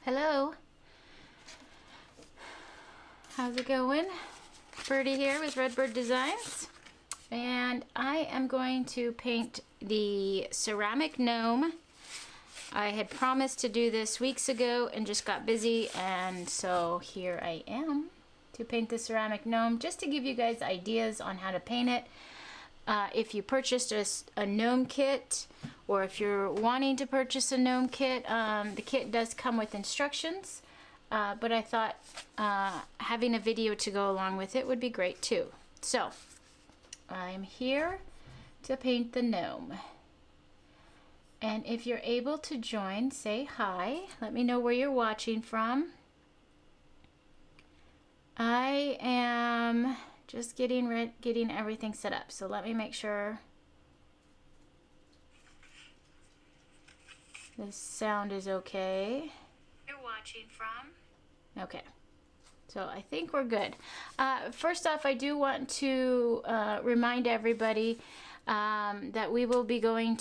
Hello. How's it going? Birdie here with Redbird Designs. And I am going to paint the ceramic gnome. I had promised to do this weeks ago and just got busy, and so here I am to paint the ceramic gnome, just to give you guys ideas on how to paint it. If you purchased a gnome kit, or if you're wanting to purchase a gnome kit, the kit does come with instructions, but I thought having a video to go along with it would be great too. So I'm here to paint the gnome. And if you're able to join, say hi. Let me know where you're watching from. I am just getting everything set up. So let me make sure the sound is okay. You're watching from? Okay. So I think we're good. First off, I do want to remind everybody that we will be doing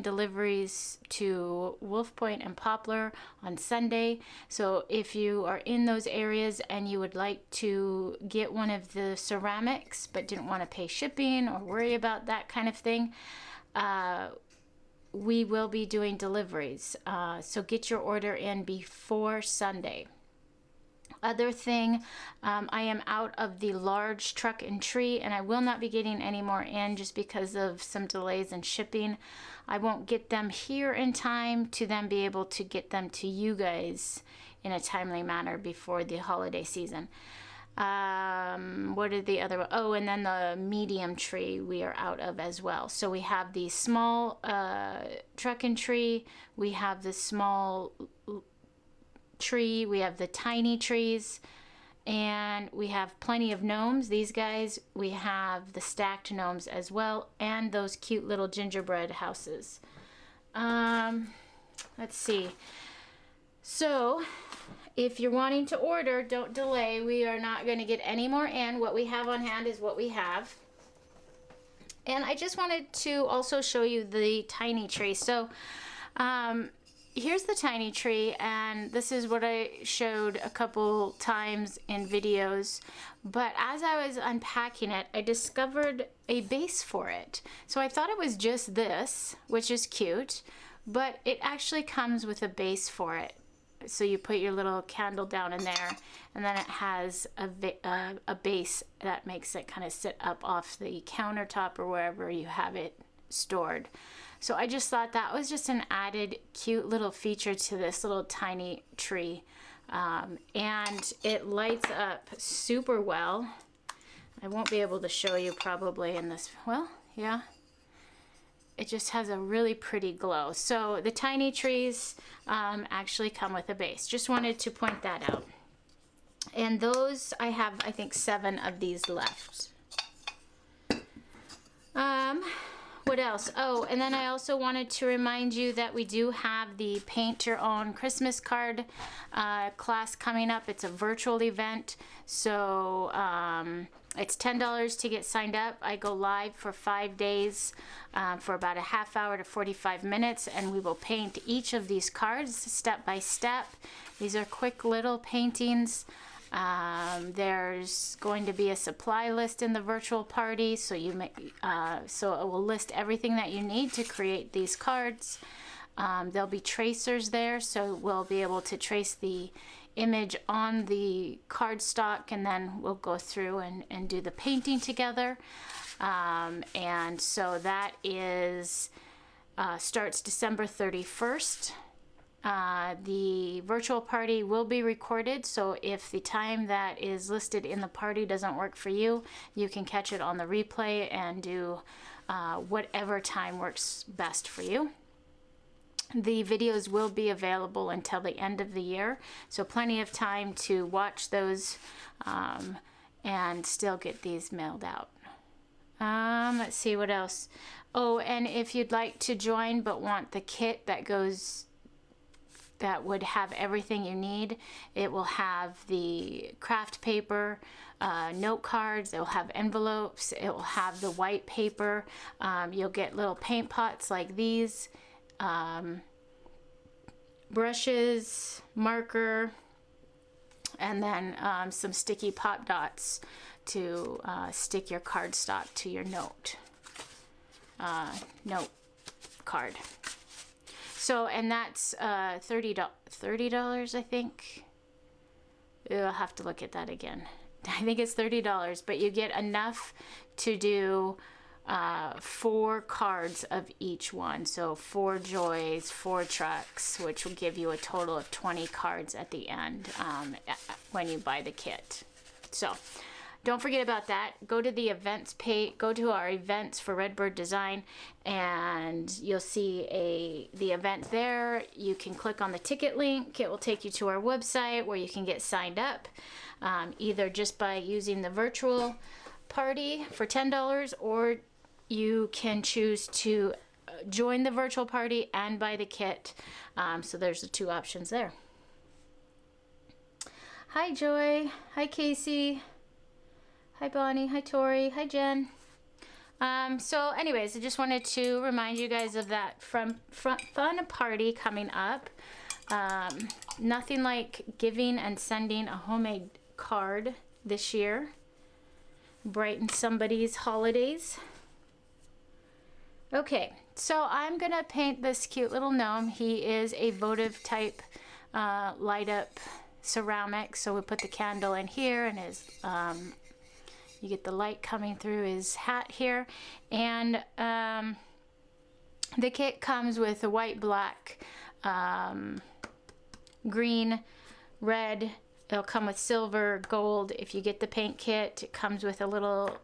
deliveries to Wolf Point and Poplar on Sunday. So if you are in those areas and you would like to get one of the ceramics but didn't want to pay shipping or worry about that kind of thing, we will be doing deliveries. So get your order in before Sunday. Other thing, I am out of the large truck and tree, and I will not be getting any more in just because of some delays in shipping. I won't get them here in time to then be able to get them to you guys in a timely manner before the holiday season. What are the other? Oh, and then the medium tree we are out of as well. So we have the small truck and tree, we have the small tree, we have the tiny trees, and we have plenty of gnomes. These guys, we have the stacked gnomes as well, and those cute little gingerbread houses. Let's see. So if you're wanting to order, don't delay. We are not going to get any more in. What we have on hand is what we have. And I just wanted to also show you the tiny tree. So here's the tiny tree, and this is what I showed a couple times in videos. But as I was unpacking it, I discovered a base for it. So I thought it was just this, which is cute, but it actually comes with a base for it. So you put your little candle down in there, and then it has a base that makes it kind of sit up off the countertop or wherever you have it stored. So I just thought that was just an added cute little feature to this little tiny tree. And it lights up super well. I won't be able to show you probably in this, well, yeah. It just has a really pretty glow. So the tiny trees actually come with a base. Just wanted to point that out. And those, I have, I think, 7 of these left. What else? Oh, and then I also wanted to remind you that we do have the Paint Your Own Christmas card class coming up. It's a virtual event, so it's $10 to get signed up. I go live for 5 days for about a half hour to 45 minutes, and we will paint each of these cards step by step. These are quick little paintings. There's going to be a supply list in the virtual party, so so it will list everything that you need to create these cards. There'll be tracers there, so we'll be able to trace the image on the cardstock, and then we'll go through and do the painting together. And so that is starts December 31st. The virtual party will be recorded, so if the time that is listed in the party doesn't work for you, you can catch it on the replay and do whatever time works best for you. The videos will be available until the end of the year, so plenty of time to watch those and still get these mailed out. Let's see what else. Oh, and if you'd like to join but want the kit that would have everything you need, it will have the craft paper, note cards, it will have envelopes, it will have the white paper, you'll get little paint pots like these, brushes, marker, and then some sticky pop dots to stick your cardstock to your note card. So, and that's $30, I think. I'll have to look at that again. I think it's $30, but you get enough to do 4 cards of each one. So 4 joys, 4 trucks, which will give you a total of 20 cards at the end when you buy the kit. So don't forget about that. Go to the events page, go to our events for Redbird Design, and you'll see the event there. You can click on the ticket link. It will take you to our website where you can get signed up, either just by using the virtual party for $10, or you can choose to join the virtual party and buy the kit. So there's the 2 options there. Hi Joy, hi Casey, hi Bonnie, hi Tori, hi Jen. So anyways, I just wanted to remind you guys of that fun party coming up. Nothing like giving and sending a homemade card this year. Brighten somebody's holidays. Okay, so I'm gonna paint this cute little gnome. He is a votive type light up ceramic. So we put the candle in here, and his you get the light coming through his hat here, and the kit comes with a white, black, green, red. It'll come with silver, gold. If you get the paint kit, it comes with a little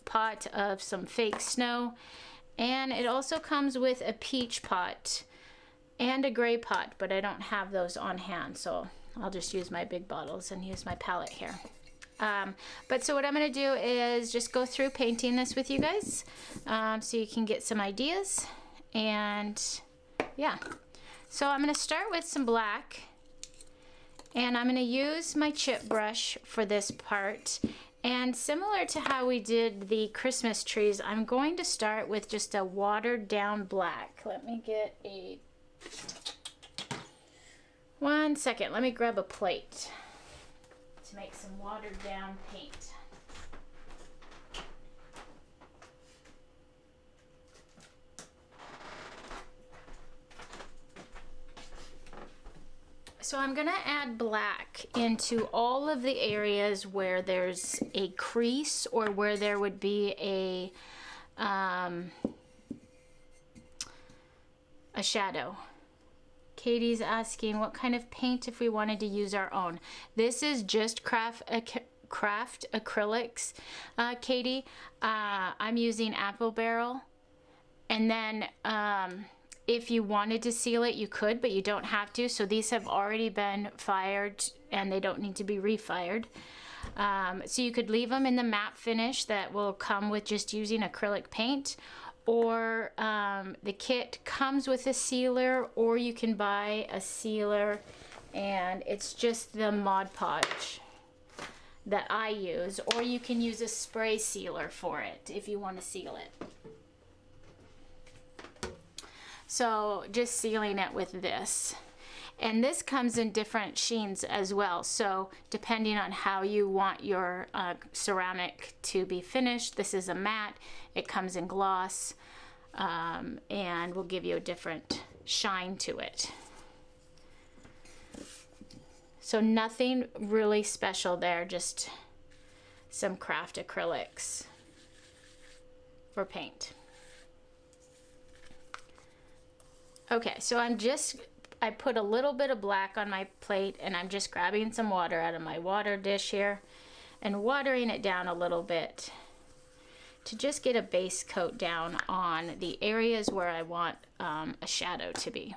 pot of some fake snow, and it also comes with a peach pot and a gray pot, but I don't have those on hand, so I'll just use my big bottles and use my palette here. But so what I'm going to do is just go through painting this with you guys, so you can get some ideas. And yeah, so I'm going to start with some black, and I'm going to use my chip brush for this part. And similar to how we did the Christmas trees, I'm going to start with just a watered down black. Let me get a 1 second. Let me grab a plate to make some watered down paint. So I'm gonna add black into all of the areas where there's a crease or where there would be a shadow. Katie's asking what kind of paint if we wanted to use our own. This is just craft acrylics, Katie. I'm using Apple Barrel, and then if you wanted to seal it, you could, but you don't have to. So these have already been fired and they don't need to be refired. So you could leave them in the matte finish that will come with just using acrylic paint, or the kit comes with a sealer, or you can buy a sealer, and it's just the Mod Podge that I use, or you can use a spray sealer for it if you want to seal it. So just sealing it with this. And this comes in different sheens as well. So depending on how you want your ceramic to be finished, this is a matte, it comes in gloss, and will give you a different shine to it. So nothing really special there, just some craft acrylics for paint. Okay, so I put a little bit of black on my plate, and I'm just grabbing some water out of my water dish here and watering it down a little bit to just get a base coat down on the areas where I want a shadow to be.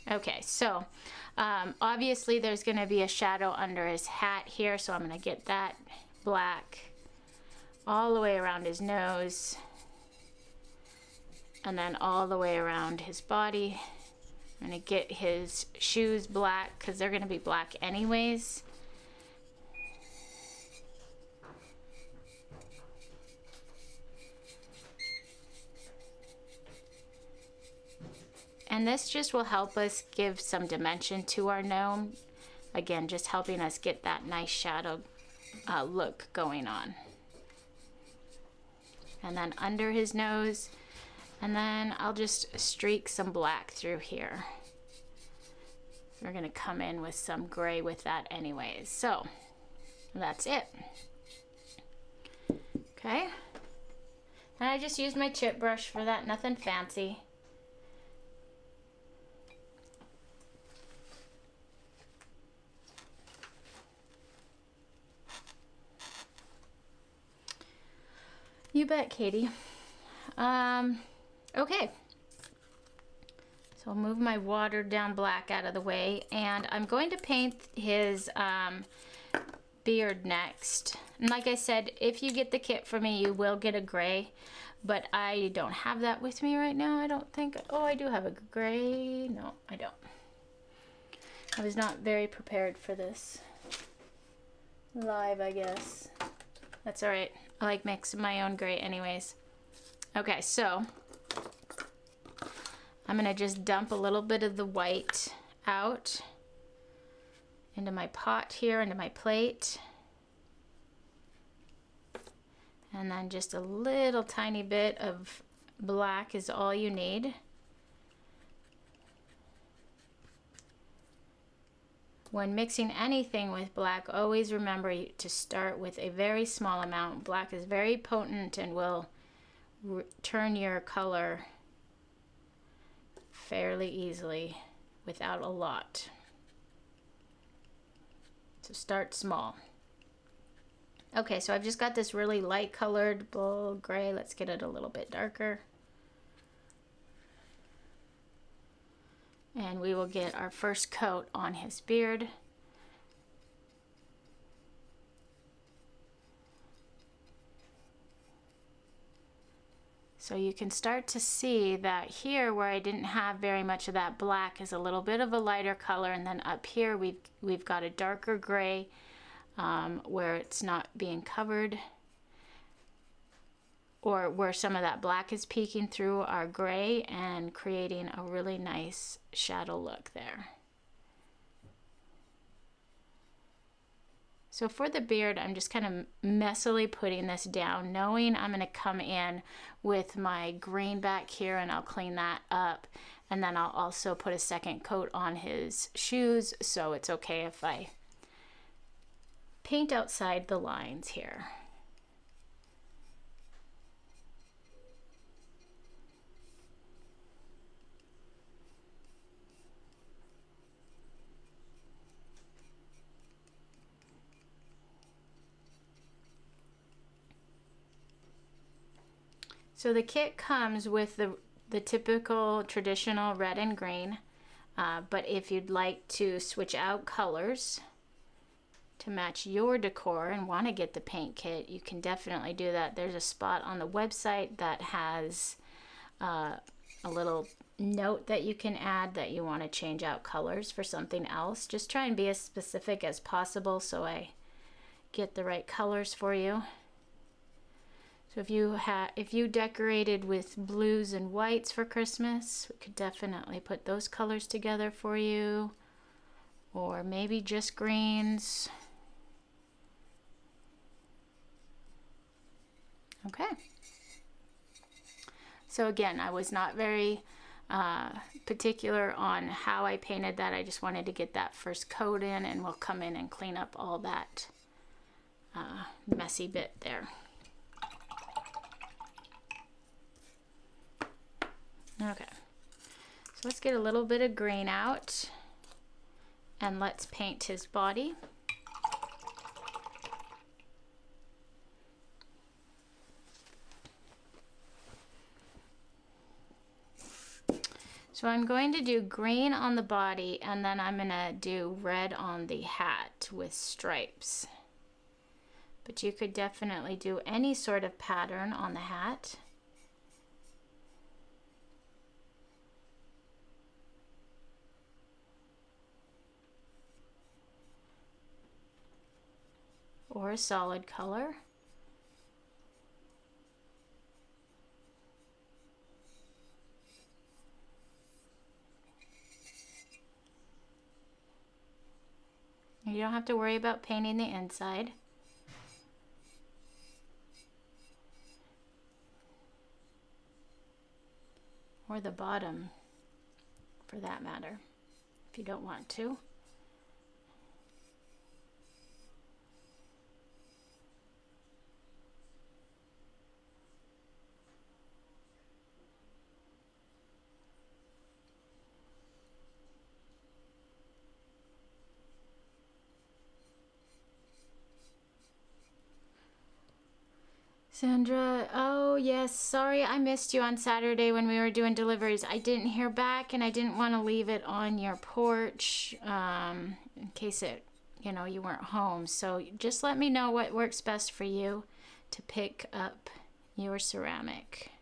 Okay, so obviously there's going to be a shadow under his hat here, so I'm going to get that black all the way around his nose, and then all the way around his body. I'm going to get his shoes black because they're going to be black anyways. And this just will help us give some dimension to our gnome. Again, just helping us get that nice shadow look going on. And then under his nose, and then I'll just streak some black through here. We're gonna come in with some gray with that anyways. So that's it. Okay. And I just used my chip brush for that, nothing fancy. You bet, Katie. Okay. So I'll move my watered down black out of the way, and I'm going to paint his beard next. And like I said, if you get the kit for me, you will get a gray, but I don't have that with me right now, I don't think. Oh, I do have a gray. No, I don't. I was not very prepared for this live, I guess. That's all right. I like mixing my own gray anyways. Okay, so I'm gonna just dump a little bit of the white out into my pot here, into my plate. And then just a little tiny bit of black is all you need. When mixing anything with black, always remember to start with a very small amount. Black is very potent and will turn your color fairly easily without a lot. So start small. Okay, so I've just got this really light colored bull gray. Let's get it a little bit darker. And we will get our first coat on his beard. So you can start to see that here where I didn't have very much of that black is a little bit of a lighter color, and then up here we've got a darker gray where it's not being covered, or where some of that black is peeking through our gray and creating a really nice shadow look there. So for the beard, I'm just kind of messily putting this down, knowing I'm going to come in with my green back here and I'll clean that up. And then I'll also put a second coat on his shoes, so it's okay if I paint outside the lines here. So the kit comes with the typical traditional red and green, but if you'd like to switch out colors to match your decor and want to get the paint kit, you can definitely do that. There's a spot on the website that has a little note that you can add that you want to change out colors for something else. Just try and be as specific as possible so I get the right colors for you. So if you decorated with blues and whites for Christmas, we could definitely put those colors together for you, or maybe just greens. Okay. So again, I was not very particular on how I painted that. I just wanted to get that first coat in, and we'll come in and clean up all that messy bit there. Okay, so let's get a little bit of green out and let's paint his body. So I'm going to do green on the body, and then I'm going to do red on the hat with stripes. But you could definitely do any sort of pattern on the hat. Or a solid color. You don't have to worry about painting the inside. Or the bottom, for that matter, if you don't want to. Sandra, oh yes, sorry I missed you on Saturday when we were doing deliveries. I didn't hear back and I didn't want to leave it on your porch in case you weren't home. So just let me know what works best for you to pick up your ceramic.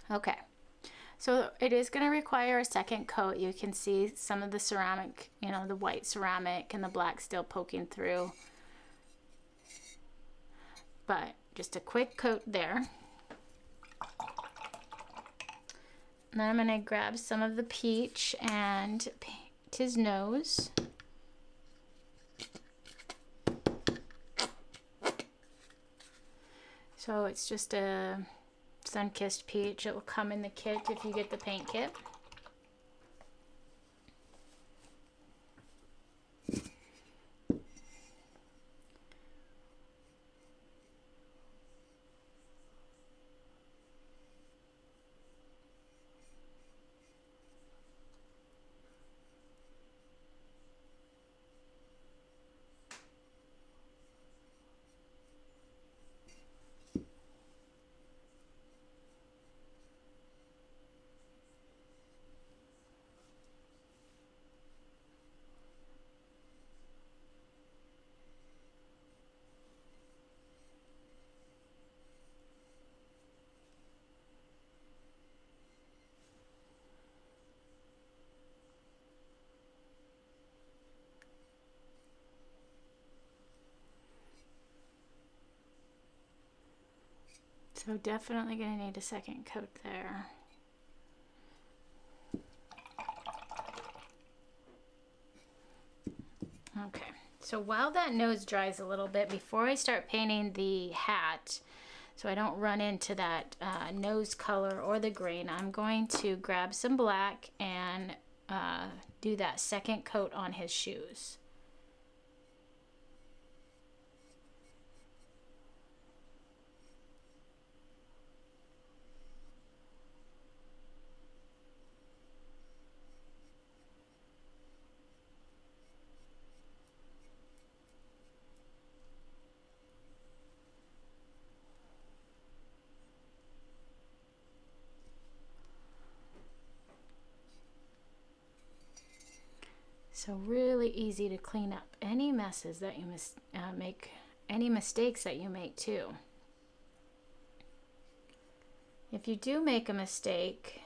Okay. So it is going to require a second coat. You can see some of the ceramic, the white ceramic and the black still poking through. But just a quick coat there. And then I'm going to grab some of the peach and paint his nose. So it's just a sun-kissed peach. It will come in the kit if you get the paint kit. So definitely going to need a second coat there. Okay, so while that nose dries a little bit, before I start painting the hat, so I don't run into that nose color or the grain, I'm going to grab some black and do that second coat on his shoes. So really easy to clean up any messes that you make, any mistakes that you make too. If you do make a mistake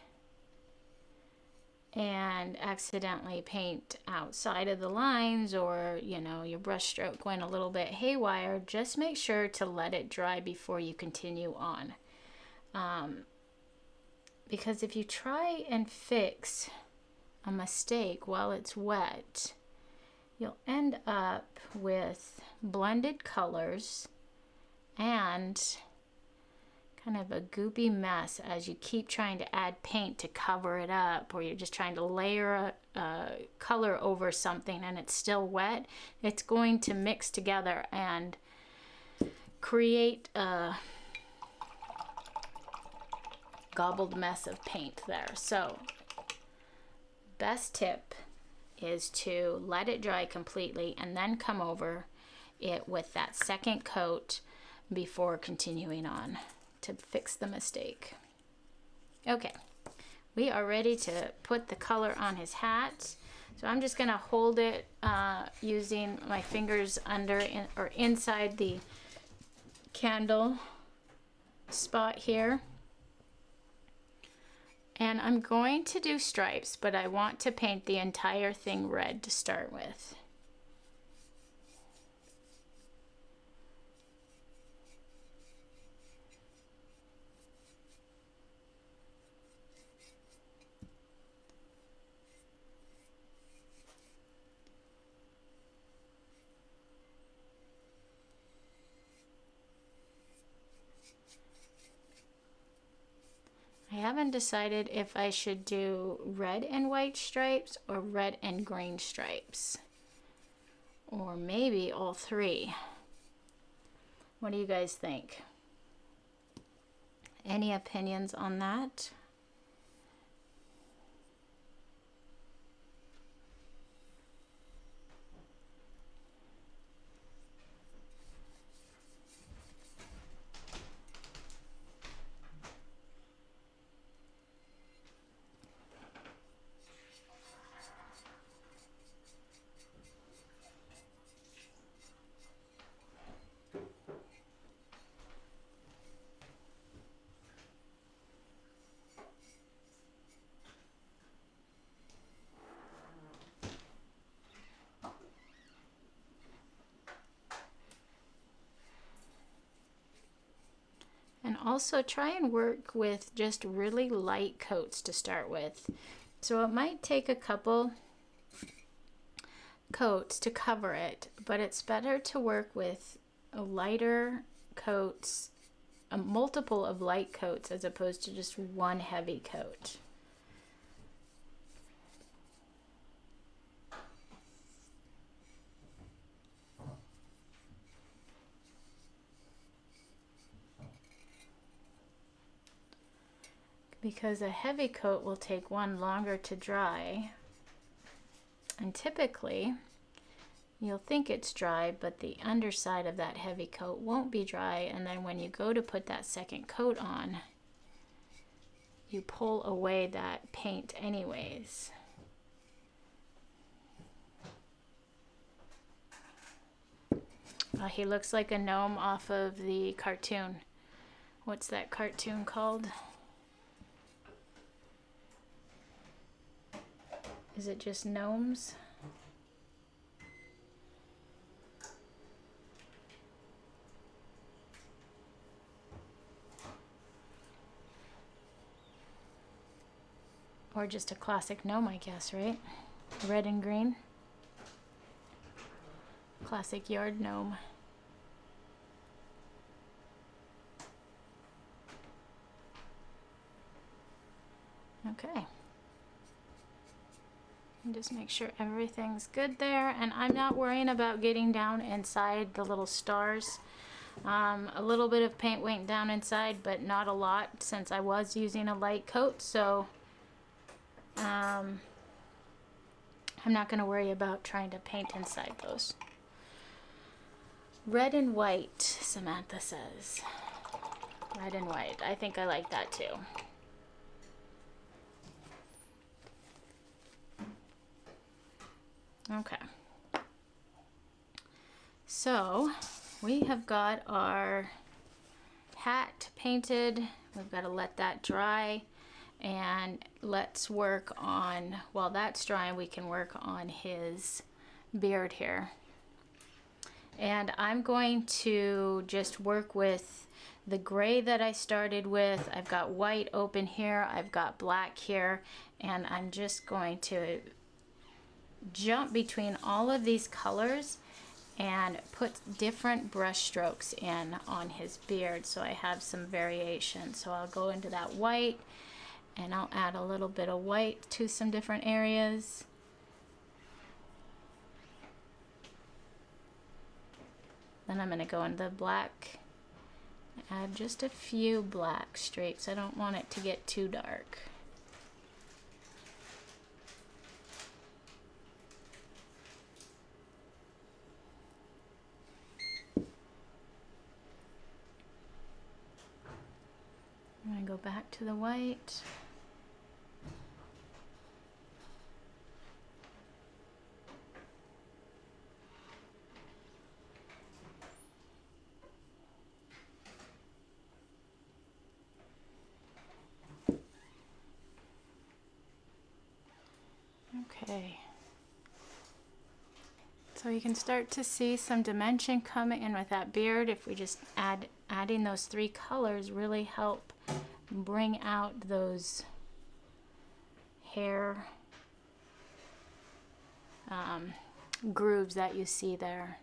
and accidentally paint outside of the lines, or your brush stroke went a little bit haywire, just make sure to let it dry before you continue on. Because if you try and fix a mistake while it's wet, you'll end up with blended colors and kind of a goopy mess as you keep trying to add paint to cover it up, or you're just trying to layer a color over something and it's still wet. It's going to mix together and create a gobbled mess of paint there. So best tip is to let it dry completely and then come over it with that second coat before continuing on to fix the mistake. Okay, we are ready to put the color on his hat. So I'm just going to hold it using my fingers under or inside the candle spot here. And I'm going to do stripes, but I want to paint the entire thing red to start with. I haven't decided if I should do red and white stripes or red and green stripes. Or maybe all three. What do you guys think? Any opinions on that? And also try and work with just really light coats to start with. So it might take a couple coats to cover it, but it's better to work with a lighter coats, a multiple of light coats as opposed to just one heavy coat. Because a heavy coat will take one longer to dry, and typically you'll think it's dry, but the underside of that heavy coat won't be dry, and then when you go to put that second coat on, you pull away that paint anyways. He looks like a gnome off of the cartoon. What's that cartoon called? Is it just gnomes? Or just a classic gnome, I guess, right? Red and green. Classic yard gnome. Okay. And just make sure everything's good there, and I'm not worrying about getting down inside the little stars. A little bit of paint went down inside, but not a lot since I was using a light coat, so I'm not going to worry about trying to paint inside those. Red and white, Samantha says. Red and white. I think I like that too. Okay, so we have got our hat painted. We've got to let that dry, and let's work on, while that's drying, we can work on his beard here. And I'm going to just work with the gray that I started with. I've got white open here, I've got black here, and I'm just going to jump between all of these colors and put different brush strokes in on his beard, so I have some variation. So I'll go into that white and I'll add a little bit of white to some different areas. Then I'm going to go into the black, add just a few black streaks. I don't want it to get too dark. I'm going to go back to the white. Okay. So you can start to see some dimension coming in with that beard. If we just adding those three colors really help bring out those hair grooves that you see there.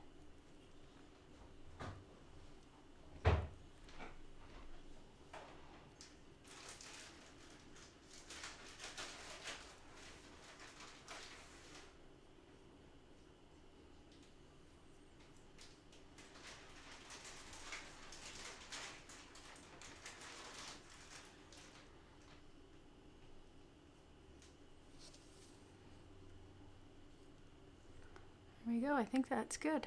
you go. I think that's good.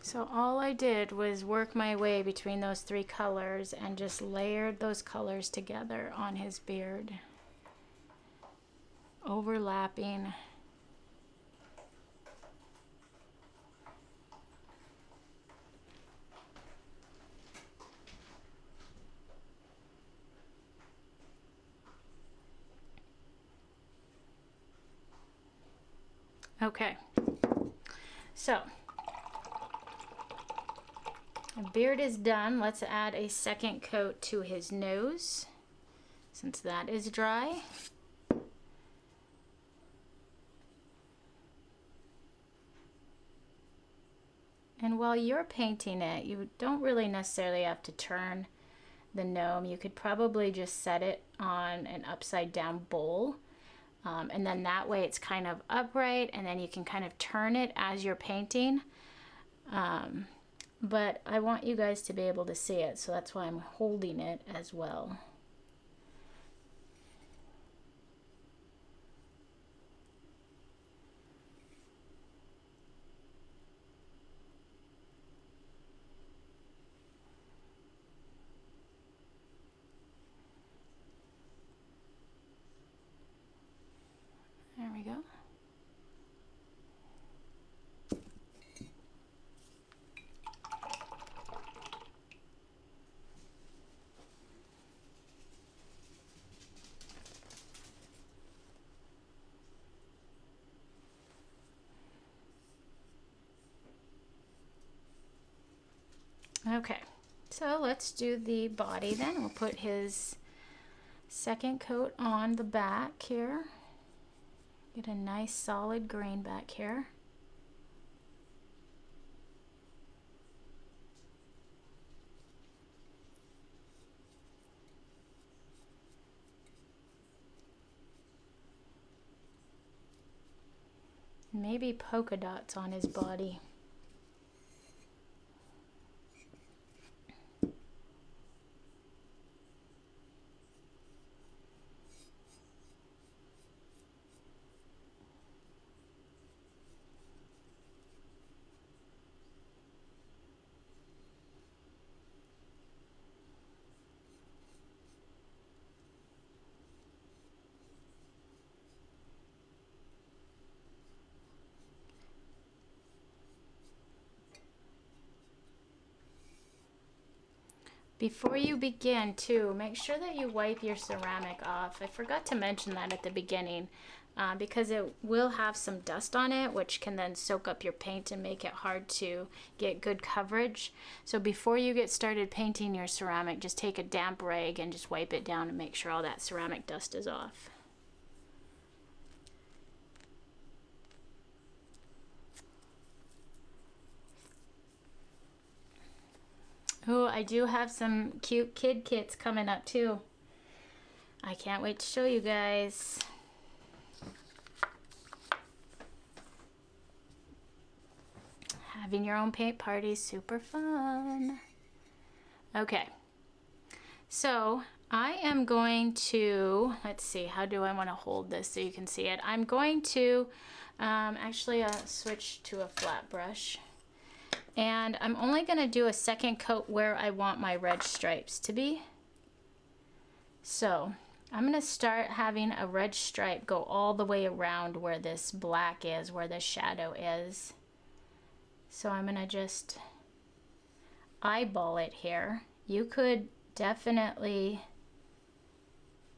So all I did was work my way between those three colors and just layered those colors together on his beard, overlapping. Okay, so the beard is done. Let's add a second coat to his nose, since that is dry. And while you're painting it, you don't really necessarily have to turn the gnome. You could probably just set it on an upside down bowl. And then that way it's kind of upright, and then you can kind of turn it as you're painting. But I want you guys to be able to see it, so that's why I'm holding it as well. There we go. Okay, so let's do the body then. We'll put his second coat on the back here. Get a nice solid grain back here. Maybe polka dots on his body. Before you begin too, make sure that you wipe your ceramic off. I forgot to mention that at the beginning because it will have some dust on it, which can then soak up your paint and make it hard to get good coverage. So before you get started painting your ceramic, just take a damp rag and just wipe it down and make sure all that ceramic dust is off. Oh, I do have some cute kid kits coming up too. I can't wait to show you guys. Having your own paint party is super fun. Okay, so I am going to, let's see, how do I want to hold this so you can see it? I'm going to actually switch to a flat brush. And I'm only going to do a second coat where I want my red stripes to be. So I'm going to start having a red stripe go all the way around where this black is, where the shadow is. So I'm going to just eyeball it here. You could definitely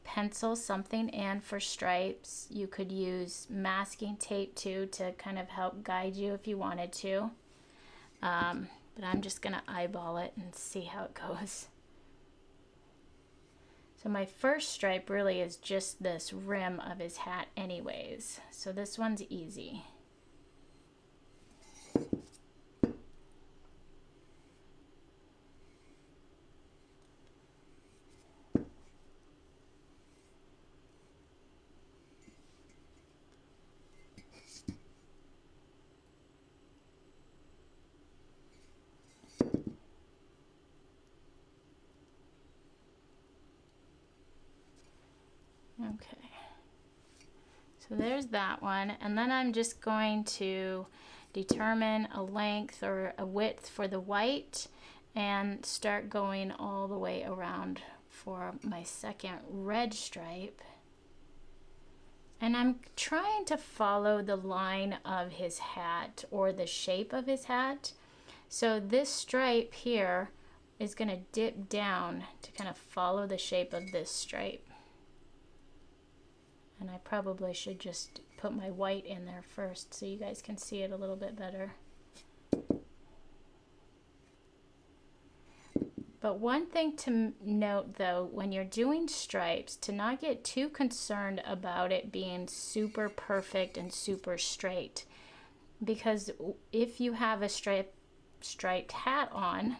pencil something in for stripes. You could use masking tape too to kind of help guide you if you wanted to. But I'm just gonna eyeball it and see how it goes. So my first stripe really is just this rim of his hat anyways. So this one's easy. Okay. So there's that one. And then I'm just going to determine a length or a width for the white and start going all the way around for my second red stripe. And I'm trying to follow the line of his hat or the shape of his hat. So this stripe here is going to dip down to kind of follow the shape of this stripe. And I probably should just put my white in there first so you guys can see it a little bit better. But one thing to note though, when you're doing stripes, to not get too concerned about it being super perfect and super straight. Because if you have a striped hat on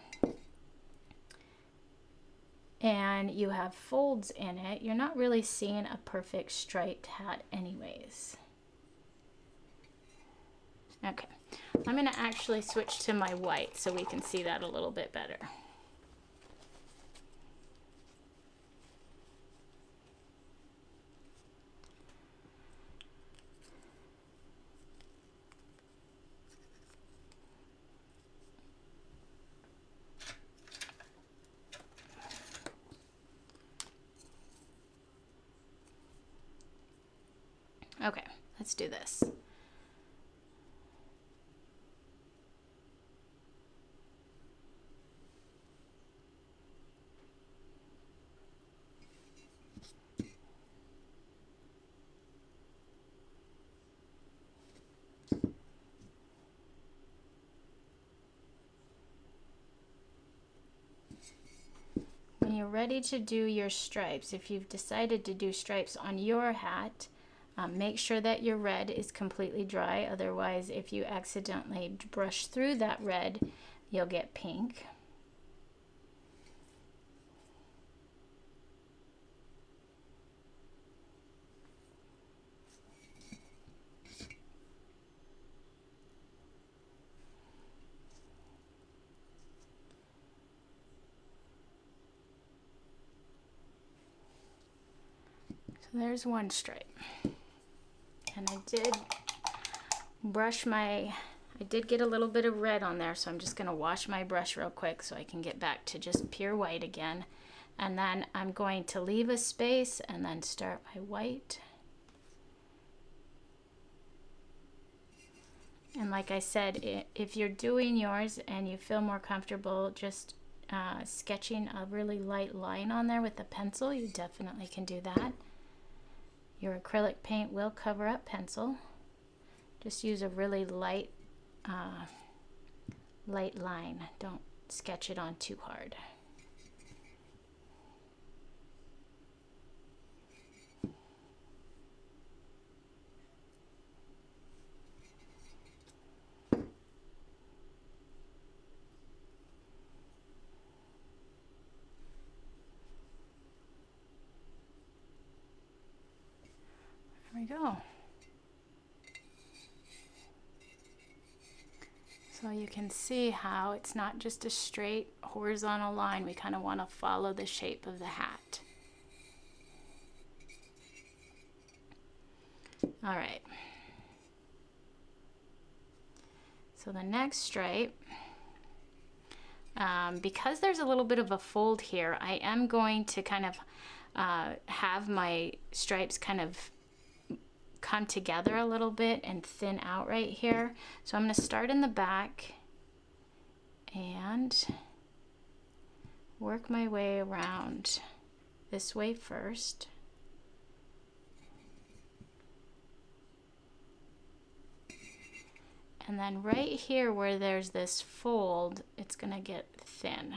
and you have folds in it, you're not really seeing a perfect striped hat anyways. Okay, I'm gonna actually switch to my white so we can see that a little bit better. Okay, let's do this. When you're ready to do your stripes, if you've decided to do stripes on your hat, make sure that your red is completely dry. Otherwise, if you accidentally brush through that red, you'll get pink. So there's one stripe. And I did brush I did get a little bit of red on there, so I'm just gonna wash my brush real quick so I can get back to just pure white again. And then I'm going to leave a space and then start my white. And like I said, if you're doing yours and you feel more comfortable just sketching a really light line on there with a pencil, you definitely can do that. Your acrylic paint will cover up pencil. Just use a really light line. Don't sketch it on too hard. There we go. So you can see how it's not just a straight horizontal line. We kind of want to follow the shape of the hat. All right. So the next stripe, because there's a little bit of a fold here, I am going to kind of have my stripes kind of come together a little bit and thin out right here. So I'm going to start in the back and work my way around this way first. And then right here where there's this fold, it's going to get thin.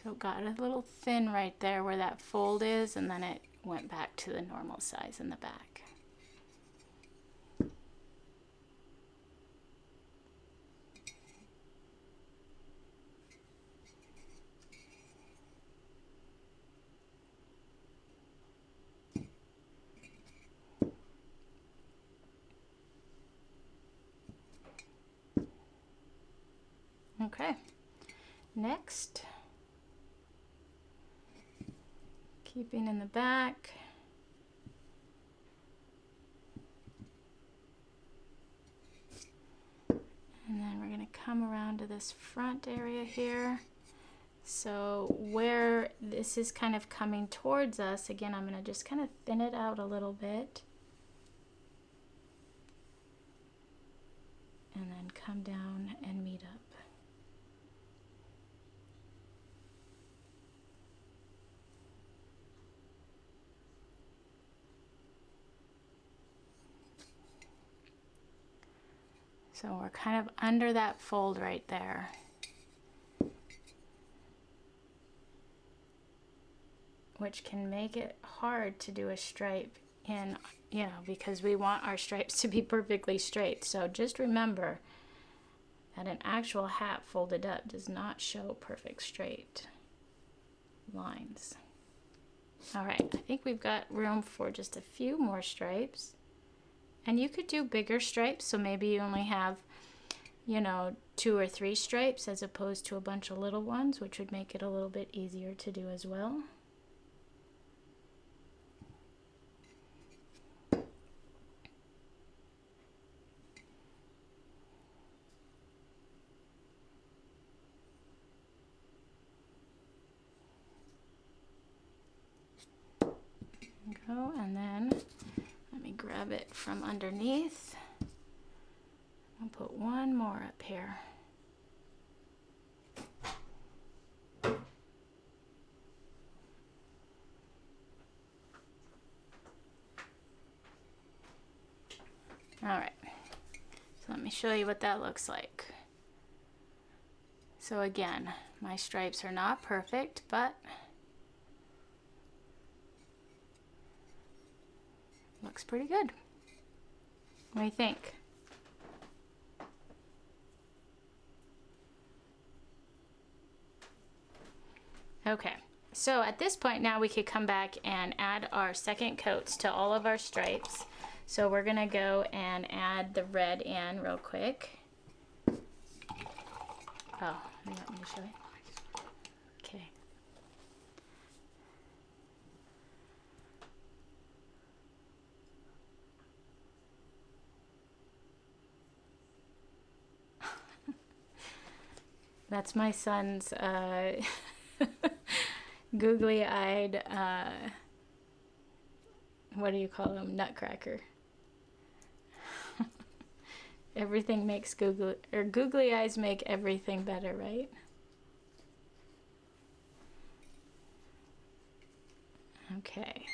So it got a little thin right there where that fold is, and then it went back to the normal size in the back. next. Keeping in the back. And then we're going to come around to this front area here. So where this is kind of coming towards us, again, I'm going to just kind of thin it out a little bit. And then come down and meet up. So we're kind of under that fold right there. Which can make it hard to do a stripe in, you know, because we want our stripes to be perfectly straight. So just remember that an actual hat folded up does not show perfect straight lines. All right, I think we've got room for just a few more stripes. And you could do bigger stripes, so maybe you only have, you know, 2 or 3 stripes as opposed to a bunch of little ones, which would make it a little bit easier to do as well. Go, and then let me grab it from underneath. I'll put one more up here. All right, so let me show you what that looks like. So again, my stripes are not perfect, but looks pretty good. What do you think? Okay, so at this point now we could come back and add our second coats to all of our stripes. So we're gonna go and add the red in real quick. Oh, you want me to show you? Okay. That's my son's googly-eyed, what do you call him? Nutcracker. Everything makes googly eyes make everything better, right? Okay.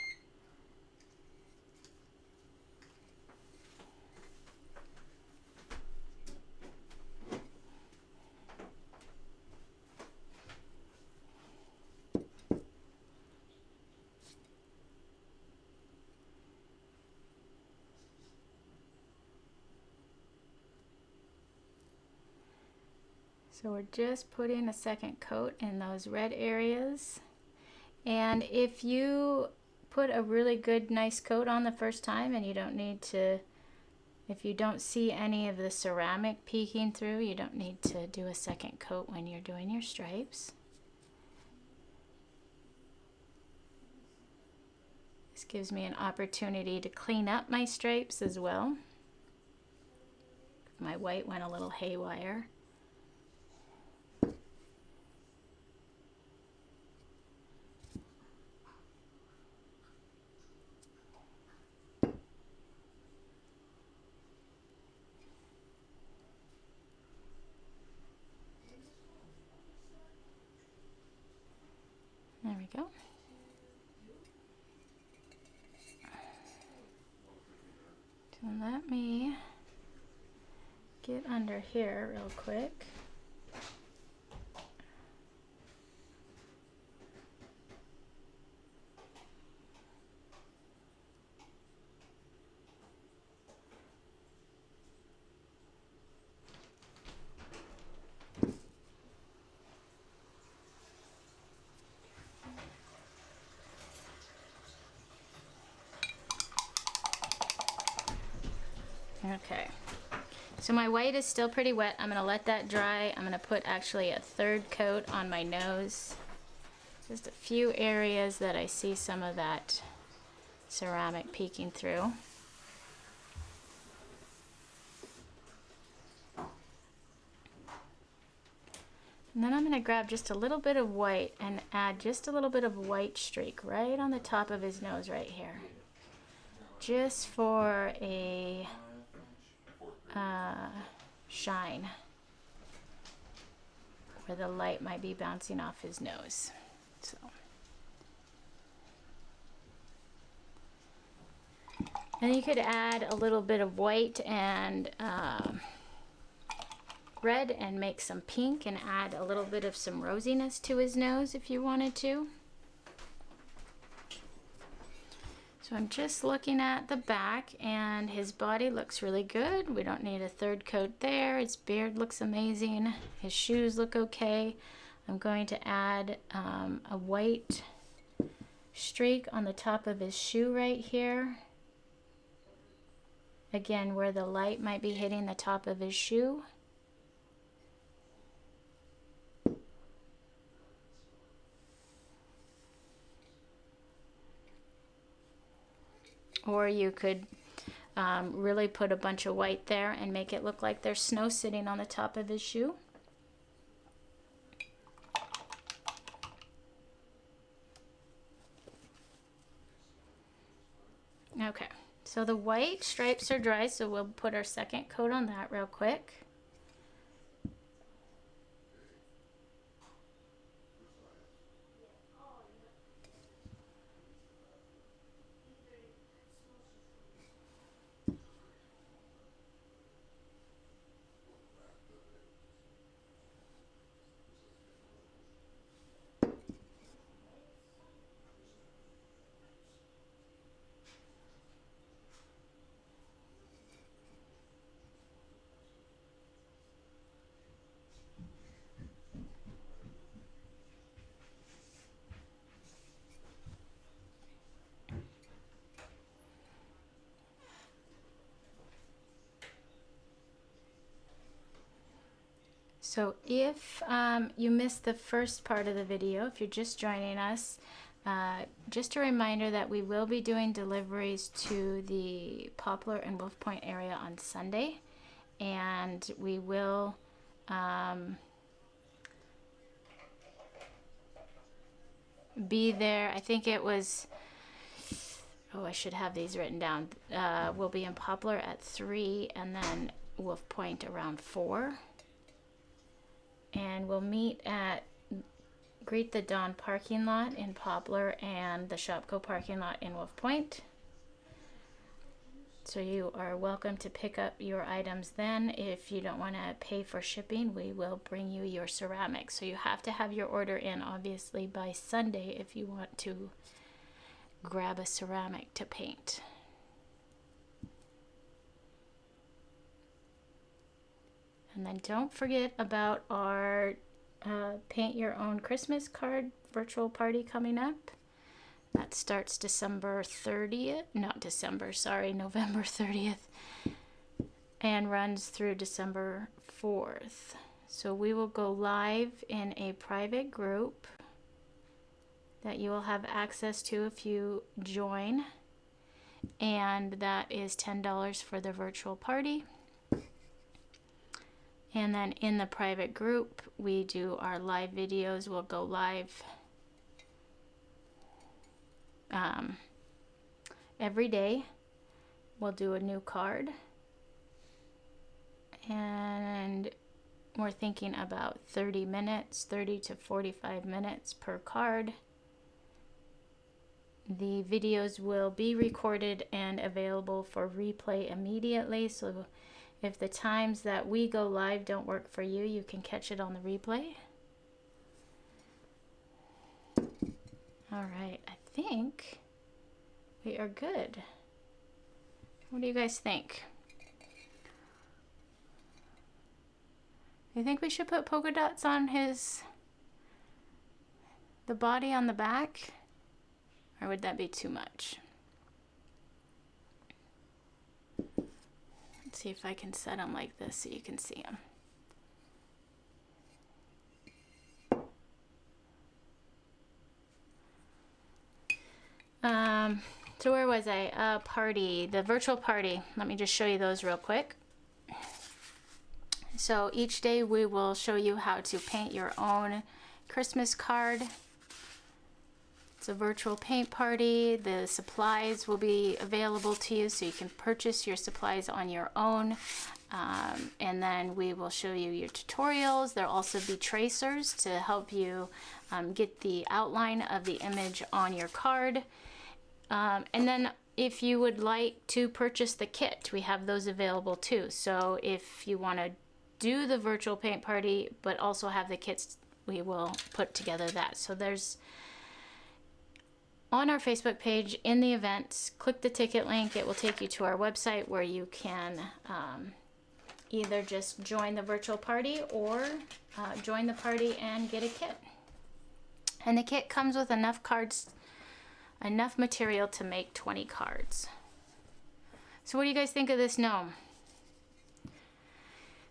So we're just putting a second coat in those red areas. And if you put a really good, nice coat on the first time and you don't need to, if you don't see any of the ceramic peeking through, you don't need to do a second coat when you're doing your stripes. This gives me an opportunity to clean up my stripes as well. My white went a little haywire. There we go. So let me get under here real quick. Okay, So my white is still pretty wet. I'm gonna let that dry. I'm gonna put actually a third coat on my nose. Just a few areas that I see some of that ceramic peeking through. And then I'm going to grab just a little bit of white and add just a little bit of white streak right on the top of his nose right here. Just for a shine where the light might be bouncing off his nose. So. And you could add a little bit of white and red and make some pink and add a little bit of some rosiness to his nose if you wanted to. So I'm just looking at the back and his body looks really good. We don't need a third coat there. His beard looks amazing. His shoes look okay. I'm going to add a white streak on the top of his shoe right here. Again, where the light might be hitting the top of his shoe. Or you could really put a bunch of white there and make it look like there's snow sitting on the top of his shoe. Okay, so the white stripes are dry, so we'll put our second coat on that real quick. So if you missed the first part of the video, if you're just joining us, just a reminder that we will be doing deliveries to the Poplar and Wolf Point area on Sunday, and we will be there. I think it was, oh, I should have these written down. We'll be in Poplar at 3 and then Wolf Point around 4. And we'll meet at Greet the Dawn parking lot in Poplar and the Shopko parking lot in Wolf Point. So you are welcome to pick up your items then. If you don't want to pay for shipping, we will bring you your ceramics. So you have to have your order in, obviously, by Sunday if you want to grab a ceramic to paint. And then don't forget about our Paint Your Own Christmas card virtual party coming up. That starts November 30th and runs through December 4th. So we will go live in a private group that you will have access to if you join. And that is $10 for the virtual party. And then in the private group, we do our live videos. We'll go live every day. We'll do a new card. And we're thinking about 30 to 45 minutes per card. The videos will be recorded and available for replay immediately. So if the times that we go live don't work for you, you can catch it on the replay. All right, I think we are good. What do you guys think? You think we should put polka dots on the body on the back? Or would that be too much? Let's see if I can set them like this so you can see them. So where was I? Party, the virtual party. Let me just show you those real quick. So each day we will show you how to paint your own Christmas card. It's a virtual paint party. The supplies will be available to you so you can purchase your supplies on your own. And then we will show you your tutorials. There'll also be tracers to help you get the outline of the image on your card. And then if you would like to purchase the kit, we have those available too. So if you want to do the virtual paint party but also have the kits, we will put together that. So there's on our Facebook page in the events, click the ticket link. It will take you to our website where you can either just join the virtual party or join the party and get a kit. And the kit comes with enough cards, enough material to make 20 cards. So what do you guys think of this gnome?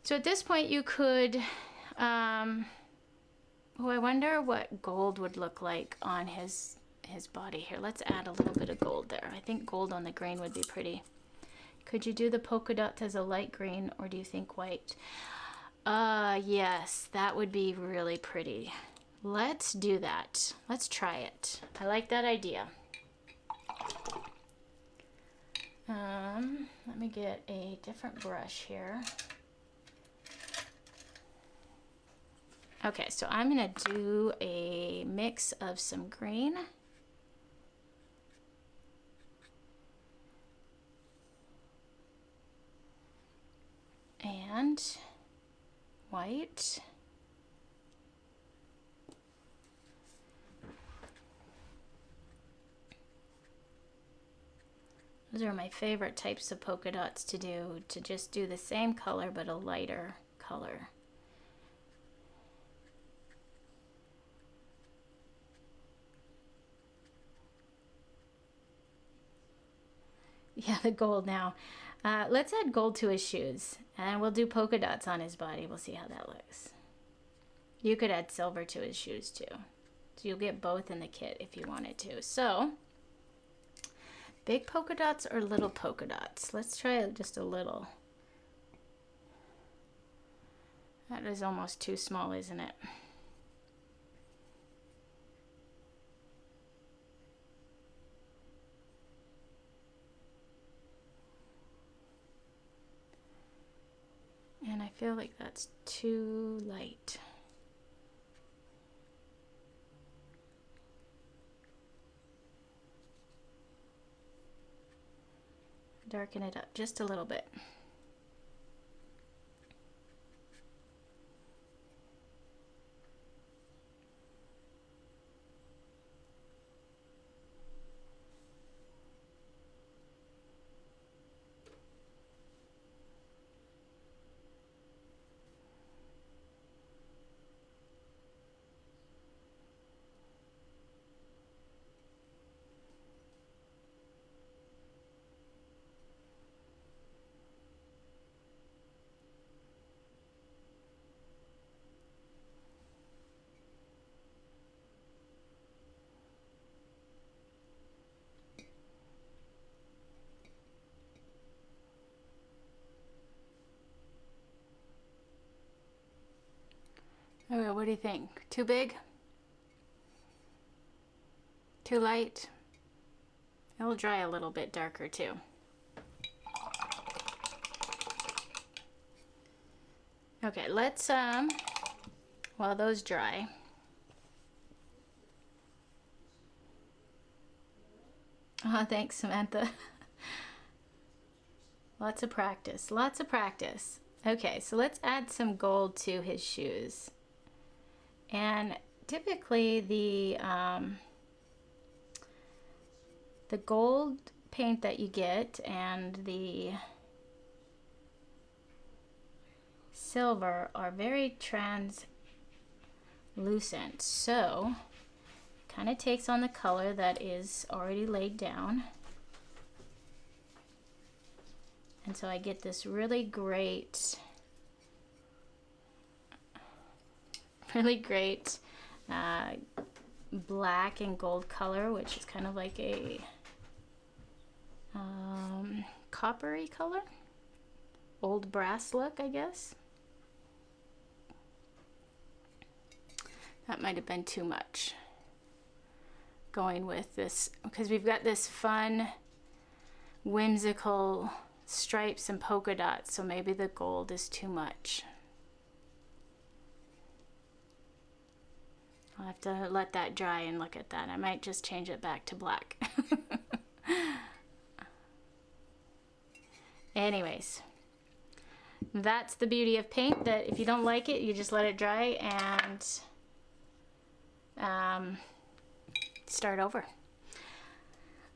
So at this point you could, oh, I wonder what gold would look like on his body here. Let's add a little bit of gold there. I think gold on the green would be pretty. Could you do the polka dots as a light green, or do you think white? Yes, that would be really pretty. Let's do that. Let's try it. I like that idea. Let me get a different brush here. Okay, so I'm gonna do a mix of some green and white. Those are my favorite types of polka dots to do, to just do the same color but a lighter color. Yeah, the gold now. Let's add gold to his shoes, and we'll do polka dots on his body. We'll see how that looks. You could add silver to his shoes too. So you'll get both in the kit if you wanted to. So, big polka dots or little polka dots? Let's try just a little. That is almost too small, isn't it? And I feel like that's too light. Darken it up just a little bit. Okay, what do you think? Too big? Too light? It'll dry a little bit darker too. Okay, let's while those dry. Oh, thanks, Samantha. Lots of practice, lots of practice. Okay, so let's add some gold to his shoes. And typically the gold paint that you get and the silver are very translucent, so kind of takes on the color that is already laid down. And so I get this really great black and gold color, which is kind of like a coppery color, old brass look, I guess. That might have been too much going with this, because we've got this fun whimsical stripes and polka dots, so maybe the gold is too much. I'll have to let that dry and look at that. I might just change it back to black. Anyways, that's the beauty of paint, that if you don't like it, you just let it dry and start over.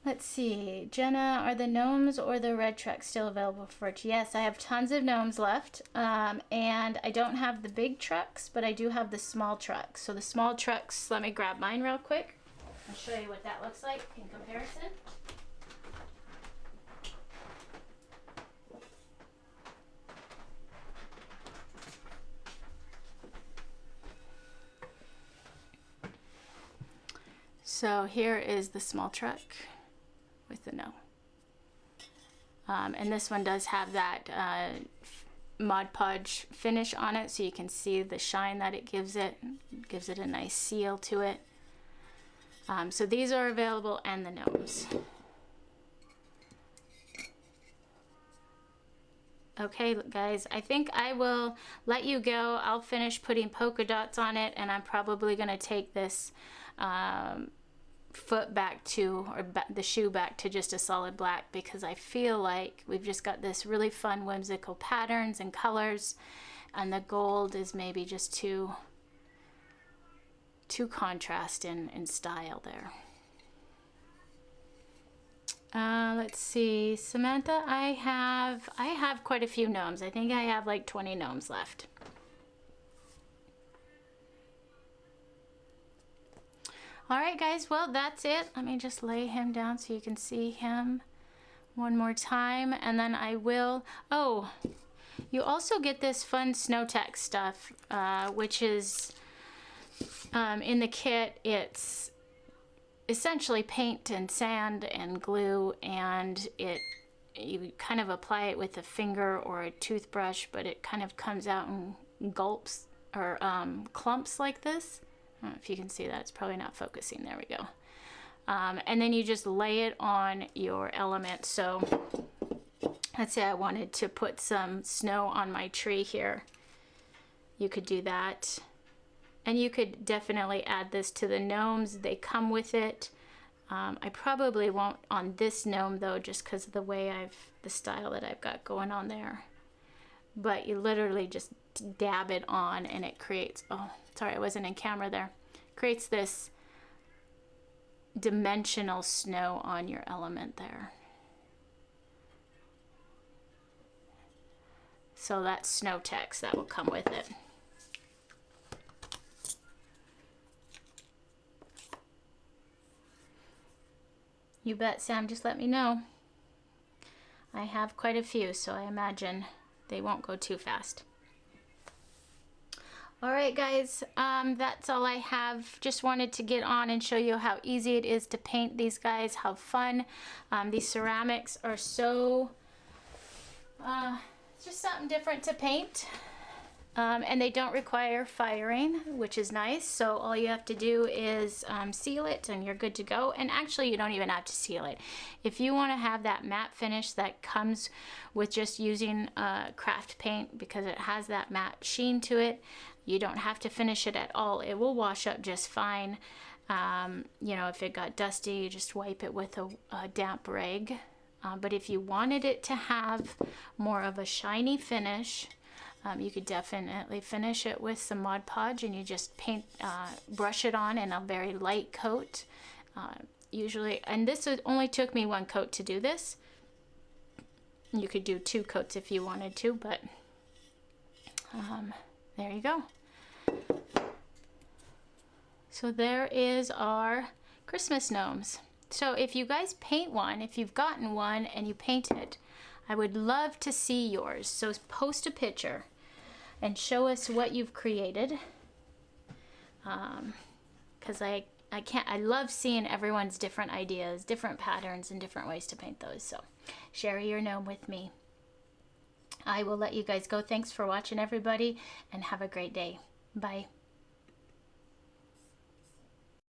Let's see, Jenna, are the gnomes or the red truck still available for purchase? Yes, I have tons of gnomes left, and I don't have the big trucks, but I do have the small trucks. So the small trucks, let me grab mine real quick. I'll show you what that looks like in comparison. So here is the small truck with the gnome. And this one does have that Mod Podge finish on it, so you can see the shine that it gives it. It gives it a nice seal to it. So these are available, and the gnomes. Okay, guys, I think I will let you go. I'll finish putting polka dots on it, and I'm probably going to take this foot back to, or the shoe back to just a solid black, because I feel like we've just got this really fun whimsical patterns and colors, and the gold is maybe just too contrast in style there. Let's see, Samantha, I have quite a few gnomes. I think I have like 20 gnomes left. All right, guys, well, that's it. Let me just lay him down so you can see him one more time, and then I will, oh, you also get this fun snow tech stuff, which is in the kit. It's essentially paint and sand and glue, and you kind of apply it with a finger or a toothbrush, but it kind of comes out in gulps or clumps like this. I don't know if you can see that. It's probably not focusing. There we go. And then you just lay it on your element. So let's say I wanted to put some snow on my tree here. You could do that. And you could definitely add this to the gnomes. They come with it. I probably won't on this gnome though, just because of the way the style that I've got going on there. But you literally just dab it on and it creates, oh, sorry, I wasn't in camera there. Creates this dimensional snow on your element there. So that's snow text that will come with it. You bet, Sam, just let me know. I have quite a few, so I imagine they won't go too fast. All right, guys, that's all I have. Just wanted to get on and show you how easy it is to paint these guys, how fun. These ceramics are so, it's just something different to paint. And they don't require firing, which is nice. So all you have to do is seal it and you're good to go. And actually you don't even have to seal it. If you want to have that matte finish that comes with just using craft paint, because it has that matte sheen to it, you don't have to finish it at all. It will wash up just fine. You know, if it got dusty, you just wipe it with a damp rag. But if you wanted it to have more of a shiny finish, you could definitely finish it with some Mod Podge, and you just brush it on in a very light coat. Usually, and this only took me 1 coat to do this. You could do 2 coats if you wanted to, but there you go. So there is our Christmas gnomes. So if you guys paint one, if you've gotten one and you paint it, I would love to see yours. So post a picture and show us what you've created. Because I love seeing everyone's different ideas, different patterns, and different ways to paint those. So share your gnome with me. I will let you guys go. Thanks for watching, everybody, and have a great day. Bye.